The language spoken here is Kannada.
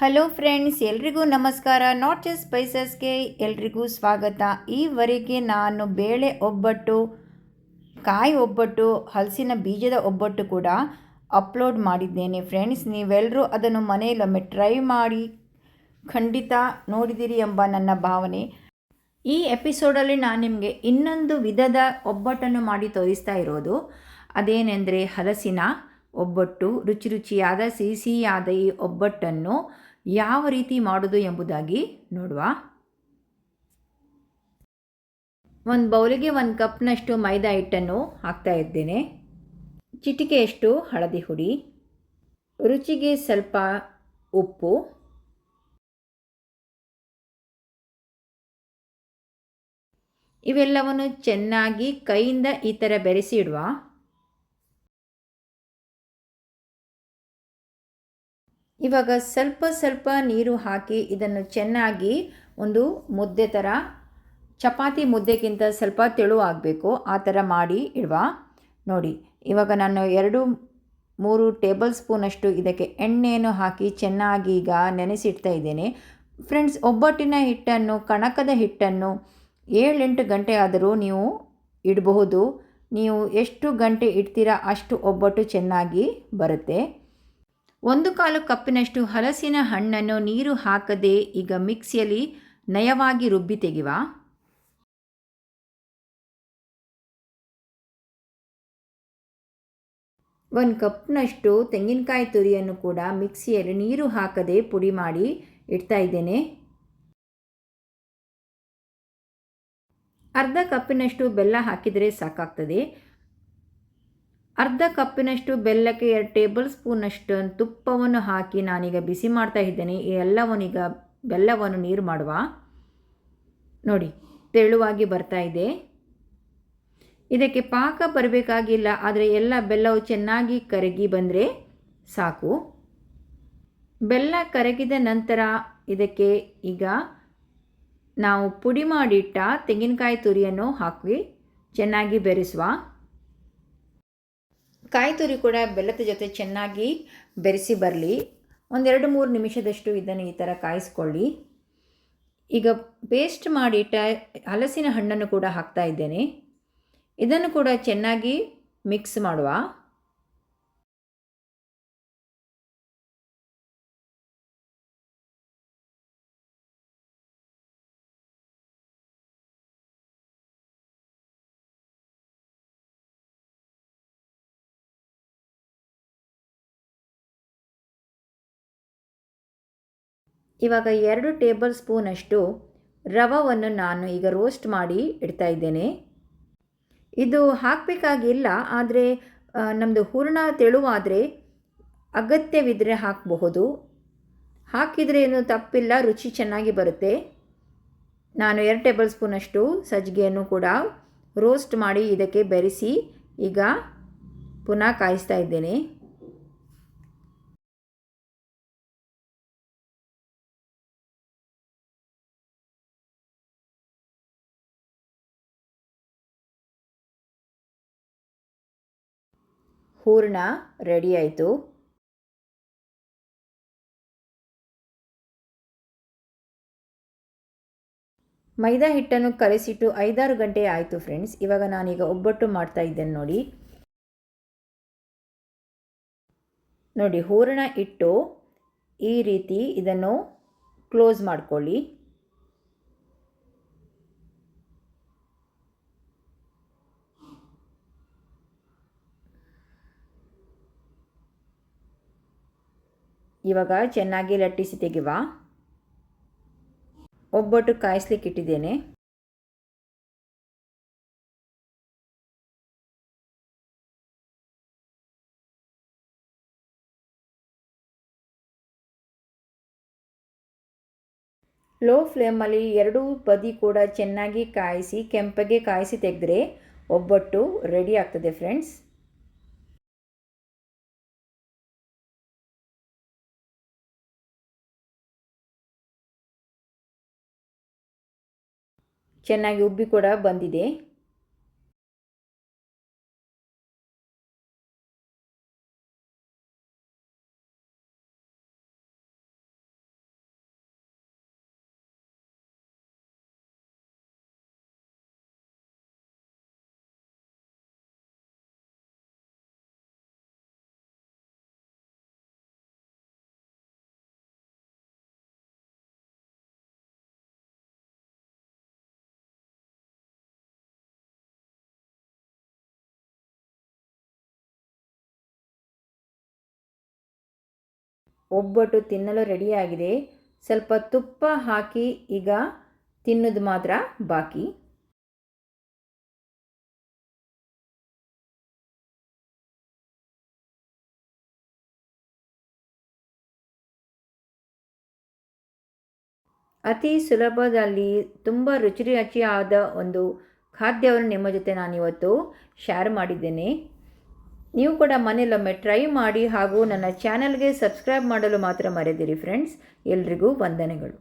ಹಲೋ ಫ್ರೆಂಡ್ಸ್, ಎಲ್ರಿಗೂ ನಮಸ್ಕಾರ. ನಾಟ್ ಜಸ್ಟ್ ಸ್ಪೈಸಸ್ಗೆ ಎಲ್ರಿಗೂ ಸ್ವಾಗತ. ಈವರೆಗೆ ನಾನು ಬೇಳೆ ಒಬ್ಬಟ್ಟು, ಕಾಯಿ ಒಬ್ಬಟ್ಟು, ಹಲಸಿನ ಬೀಜದ ಒಬ್ಬಟ್ಟು ಕೂಡ ಅಪ್ಲೋಡ್ ಮಾಡಿದ್ದೇನೆ ಫ್ರೆಂಡ್ಸ್. ನೀವೆಲ್ಲರೂ ಅದನ್ನು ಮನೆಯಲ್ಲೊಮ್ಮೆ ಟ್ರೈ ಮಾಡಿ ಖಂಡಿತ ನೋಡಿದಿರಿ ಎಂಬ ನನ್ನ ಭಾವನೆ. ಈ ಎಪಿಸೋಡಲ್ಲಿ ನಾನು ನಿಮಗೆ ಇನ್ನೊಂದು ವಿಧದ ಒಬ್ಬಟ್ಟನ್ನು ಮಾಡಿ ತೋರಿಸ್ತಾ ಇರೋದು. ಅದೇನೆಂದರೆ ಹಲಸಿನ ಒಬ್ಬಟ್ಟು. ರುಚಿ ರುಚಿಯಾದ ಸಿಹಿಯಾದ ಈ ಒಬ್ಬಟ್ಟನ್ನು ಯಾವ ರೀತಿ ಮಾಡೋದು ಎಂಬುದಾಗಿ ನೋಡುವ. ಒಂದು ಬೌಲಿಗೆ 1 ಕಪ್ನಷ್ಟು ಮೈದಾ ಹಿಟ್ಟನ್ನು ಹಾಕ್ತಾ ಇದ್ದೇನೆ. ಚಿಟಿಕೆಯಷ್ಟು ಹಳದಿ ಹುಡಿ, ರುಚಿಗೆ ಸ್ವಲ್ಪ ಉಪ್ಪು, ಇವೆಲ್ಲವನ್ನು ಚೆನ್ನಾಗಿ ಕೈಯಿಂದ ಈ ಥರ ಬೆರೆಸಿ ಇಡುವ. ಇವಾಗ ಸ್ವಲ್ಪ ಸ್ವಲ್ಪ ನೀರು ಹಾಕಿ ಇದನ್ನು ಚೆನ್ನಾಗಿ ಒಂದು ಮುದ್ದೆ ಥರ, ಚಪಾತಿ ಮುದ್ದೆಗಿಂತ ಸ್ವಲ್ಪ ತೆಳುವಾಗಬೇಕು ಆ ಥರ ಮಾಡಿ ಇಡುವ. ನೋಡಿ, ಇವಾಗ ನಾನು 2-3 ಟೇಬಲ್ ಸ್ಪೂನಷ್ಟು ಇದಕ್ಕೆ ಎಣ್ಣೆಯನ್ನು ಹಾಕಿ ಚೆನ್ನಾಗಿ ಈಗ ನೆನೆಸಿಡ್ತಾ ಇದ್ದೇನೆ. ಫ್ರೆಂಡ್ಸ್, ಒಬ್ಬಟ್ಟಿನ ಹಿಟ್ಟನ್ನು, ಕಣಕದ ಹಿಟ್ಟನ್ನು 7-8 ಗಂಟೆ ಆದರೂ ನೀವು ಇಡಬಹುದು. ನೀವು ಎಷ್ಟು ಗಂಟೆ ಇಡ್ತೀರಾ ಅಷ್ಟು ಒಬ್ಬಟ್ಟು ಚೆನ್ನಾಗಿ ಬರುತ್ತೆ. 1/4 ಕಪ್ಪಿನಷ್ಟು ಹಲಸಿನ ಹಣ್ಣನ್ನು ನೀರು ಹಾಕದೆ ಈಗ ಮಿಕ್ಸಿಯಲ್ಲಿ ನಯವಾಗಿ ರುಬ್ಬಿ ತೆಗೆಯುವ. ಒಂದು ಕಪ್ನಷ್ಟು ತೆಂಗಿನಕಾಯಿ ತುರಿಯನ್ನು ಕೂಡ ಮಿಕ್ಸಿಯಲ್ಲಿ ನೀರು ಹಾಕದೆ ಪುಡಿ ಮಾಡಿ ಇಡ್ತಾ ಇದ್ದೇನೆ. ಅರ್ಧ ಕಪ್ಪಿನಷ್ಟು ಬೆಲ್ಲ ಹಾಕಿದರೆ ಸಾಕಾಗ್ತದೆ. ಅರ್ಧ ಕಪ್ಪಿನಷ್ಟು ಬೆಲ್ಲಕ್ಕೆ 2 ಟೇಬಲ್ ಸ್ಪೂನಷ್ಟು ತುಪ್ಪವನ್ನು ಹಾಕಿ ನಾನೀಗ ಬಿಸಿ ಮಾಡ್ತಾ ಇದ್ದೇನೆ. ಈ ಎಲ್ಲವನ್ನೀಗ ಬೆಲ್ಲವನ್ನು ನೀರು ಮಾಡುವ. ನೋಡಿ, ತೆಳುವಾಗಿ ಬರ್ತಾ ಇದೆ. ಇದಕ್ಕೆ ಪಾಕ ಬರಬೇಕಾಗಿಲ್ಲ, ಆದರೆ ಎಲ್ಲ ಬೆಲ್ಲವು ಚೆನ್ನಾಗಿ ಕರಗಿ ಬಂದರೆ ಸಾಕು. ಬೆಲ್ಲ ಕರಗಿದ ನಂತರ ಇದಕ್ಕೆ ಈಗ ನಾವು ಪುಡಿ ಮಾಡಿಟ್ಟ ತೆಂಗಿನಕಾಯಿ ತುರಿಯನ್ನು ಹಾಕಿ ಚೆನ್ನಾಗಿ ಬೆರೆಸುವ. ಕಾಯಿ ತುರಿ ಕೂಡ ಬೆಲ್ಲದ ಜೊತೆ ಚೆನ್ನಾಗಿ ಬೆರೆಸಿ ಬರಲಿ. 1-2-3 ನಿಮಿಷದಷ್ಟು ಇದನ್ನು ಈ ಥರ ಕಾಯಿಸ್ಕೊಳ್ಳಿ. ಈಗ ಪೇಸ್ಟ್ ಮಾಡಿಟ್ಟ ಹಲಸಿನ ಹಣ್ಣನ್ನು ಕೂಡ ಹಾಕ್ತಾ ಇದ್ದೇನೆ. ಇದನ್ನು ಕೂಡ ಚೆನ್ನಾಗಿ ಮಿಕ್ಸ್ ಮಾಡುವ. ಇವಾಗ 2 ಟೇಬಲ್ ಸ್ಪೂನಷ್ಟು ರವೆಯನ್ನು ನಾನು ಈಗ ರೋಸ್ಟ್ ಮಾಡಿ ಇಡ್ತಾ ಇದ್ದೇನೆ. ಇದು ಹಾಕಬೇಕಾಗಿಲ್ಲ, ಆದರೆ ನಮ್ಮದು ಹೂರಣ ತೆಳುವಾದರೆ ಅಗತ್ಯವಿದ್ದರೆ ಹಾಕಬಹುದು. ಹಾಕಿದರೆ ಏನು ತಪ್ಪಿಲ್ಲ, ರುಚಿ ಚೆನ್ನಾಗಿ ಬರುತ್ತೆ. ನಾನು 2 ಟೇಬಲ್ ಸ್ಪೂನಷ್ಟು ಸಜ್ಜಿಗೆಯನ್ನು ಕೂಡ ರೋಸ್ಟ್ ಮಾಡಿ ಇದಕ್ಕೆ ಬೆರೆಸಿ ಈಗ ಪುನಃ ಕಾಯಿಸ್ತಾ ಇದ್ದೇನೆ. ಹೂರಣ ರೆಡಿ ಆಯಿತು. ಮೈದಾ ಹಿಟ್ಟನ್ನು ಕಲಸಿಟ್ಟು 5-6 ಗಂಟೆ ಆಯಿತು ಫ್ರೆಂಡ್ಸ್. ಇವಾಗ ನಾನೀಗ ಒಬ್ಬಟ್ಟು ಮಾಡ್ತಾ ಇದ್ದೇನೆ. ನೋಡಿ, ಹೂರಣ ಇಟ್ಟು ಈ ರೀತಿ ಇದನ್ನು ಕ್ಲೋಸ್ ಮಾಡಿಕೊಳ್ಳಿ. ಇವಾಗ ಚೆನ್ನಾಗಿ ಲಟ್ಟಿಸಿ ತೆಗೆಯುವ. ಒಬ್ಬಟ್ಟು ಕಾಯಿಸ್ಲಿಕ್ಕೆ ಇಟ್ಟಿದ್ದೇನೆ. ಲೋ ಫ್ಲೇಮಲ್ಲಿ 2 ಬದಿ ಕೂಡ ಚೆನ್ನಾಗಿ ಕಾಯಿಸಿ ಕೆಂಪಗೆ ಕಾಯಿಸಿ ತೆಗೆದ್ರೆ ಒಬ್ಬಟ್ಟು ರೆಡಿ ಆಗ್ತದೆ ಫ್ರೆಂಡ್ಸ್. ಚೆನ್ನಾಗಿ ಉಬ್ಬಿ ಕೂಡ ಬಂದಿದೆ. ಒಬ್ಬಟ್ಟು ತಿನ್ನಲು ರೆಡಿಯಾಗಿದೆ. ಸ್ವಲ್ಪ ತುಪ್ಪ ಹಾಕಿ ಈಗ ತಿನ್ನೋದು ಮಾತ್ರ ಬಾಕಿ. ಅತಿ ಸುಲಭದಲ್ಲಿ ತುಂಬ ರುಚಿಯಾದ ಒಂದು ಖಾದ್ಯವನ್ನು ನಿಮ್ಮ ಜೊತೆ ನಾನಿವತ್ತು ಶೇರ್ ಮಾಡಿದ್ದೇನೆ. ನೀವು ಕೂಡ ಮನೆಯಲ್ಲೊಮ್ಮೆ ಟ್ರೈ ಮಾಡಿ ಹಾಗೂ ನನ್ನ ಚಾನಲ್ಗೆ ಸಬ್ಸ್ಕ್ರೈಬ್ ಮಾಡಲು ಮಾತ್ರ ಮರೆದಿರಿ ಫ್ರೆಂಡ್ಸ್. ಎಲ್ರಿಗೂ ವಂದನೆಗಳು.